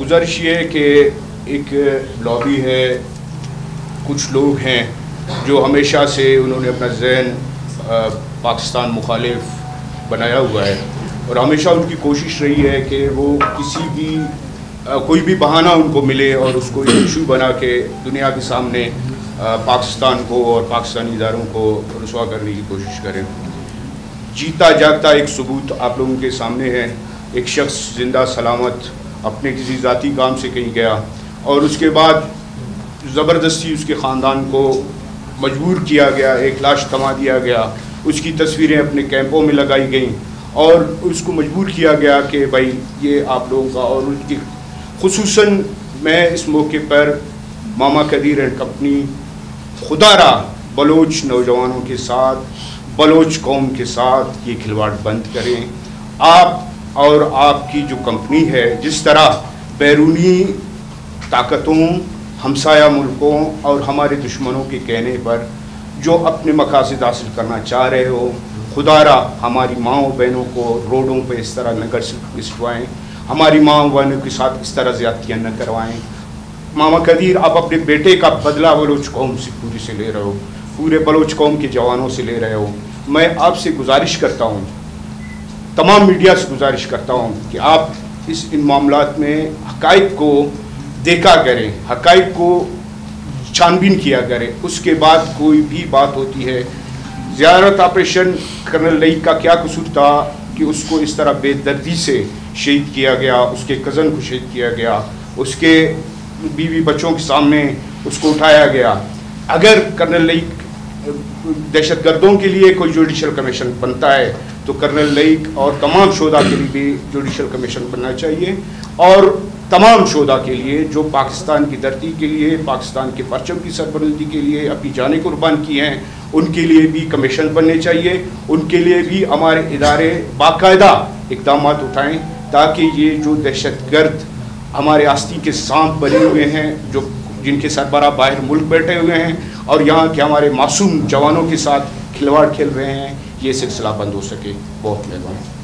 गुजारिश ये है कि एक लॉबी है, कुछ लोग हैं जो हमेशा से उन्होंने अपना जहन पाकिस्तान मुखालिफ बनाया हुआ है और हमेशा उनकी कोशिश रही है कि वो किसी भी कोई भी बहाना उनको मिले और उसको इशू बना के दुनिया के सामने पाकिस्तान को और पाकिस्तानी इदारों को रुसवा करने की कोशिश करें। जीता जागता एक सबूत आप लोगों के सामने है। एक शख्स जिंदा सलामत अपने किसी ज़ाती काम से कहीं गया और उसके बाद ज़बरदस्ती उसके ख़ानदान को मजबूर किया गया, एक लाश थमा दिया गया, उसकी तस्वीरें अपने कैंपों में लगाई गईं और उसको मजबूर किया गया कि भाई ये आप लोगों का। और उनकी खुसूसन मैं इस मौके पर मामा कदीर एंड कंपनी खुदारा बलोच नौजवानों के साथ, बलोच कौम के साथ ये खिलवाड़ बंद करें। आप और आपकी जो कंपनी है जिस तरह बैरूनी ताकतों, हमसाया मुल्कों और हमारे दुश्मनों के कहने पर जो अपने मकासद हासिल करना चाह रहे हो, खुदारा हमारी माँओं बहनों को रोडों पे इस तरह न घिसवाएँ, हमारी माँ बहनों के साथ इस तरह ज़्यादतियाँ न करवाएँ। मामा कदीर आप अपने बेटे का बदला बलोच कौम से पूरी से ले रहे हो, पूरे बलोच कौम के जवानों से ले रहे हो। मैं आपसे गुजारिश करता हूँ, तमाम मीडिया से गुजारिश करता हूँ कि आप इन मामलात में हक़ाइक़ को देखा करें, हक़ाइक़ को छानबीन किया करें। उसके बाद कोई भी बात होती है, ज़ियारत ऑपरेशन कर्नल लईक का क्या कसूर था कि उसको इस तरह बेदर्दी से शहीद किया गया, उसके कज़न को शहीद किया गया, उसके बीवी बच्चों के सामने उसको उठाया गया। अगर कर्नल लईक दहशतगर्दों के लिए कोई जुडिशल कमीशन बनता है तो कर्नल लईक और तमाम शोधा के लिए भी जुडिशल कमीशन बनना चाहिए और तमाम शोधा के लिए जो पाकिस्तान की धरती के लिए, पाकिस्तान के परचम की सरबलंदी के लिए अपनी जानें कुर्बान की हैं, उनके लिए भी कमीशन बनने चाहिए। उनके लिए भी हमारे इदारे बाकायदा इक़दाम उठाएँ ताकि ये जो दहशतगर्द हमारे आस्ती के सांप बने हुए हैं, जो जिनके सरबराह बाहर मुल्क बैठे हुए हैं और यहाँ के हमारे मासूम जवानों के साथ खिलवाड़ खेल रहे हैं, ये सिलसिला बंद हो सके। बहुत मेहरबानी।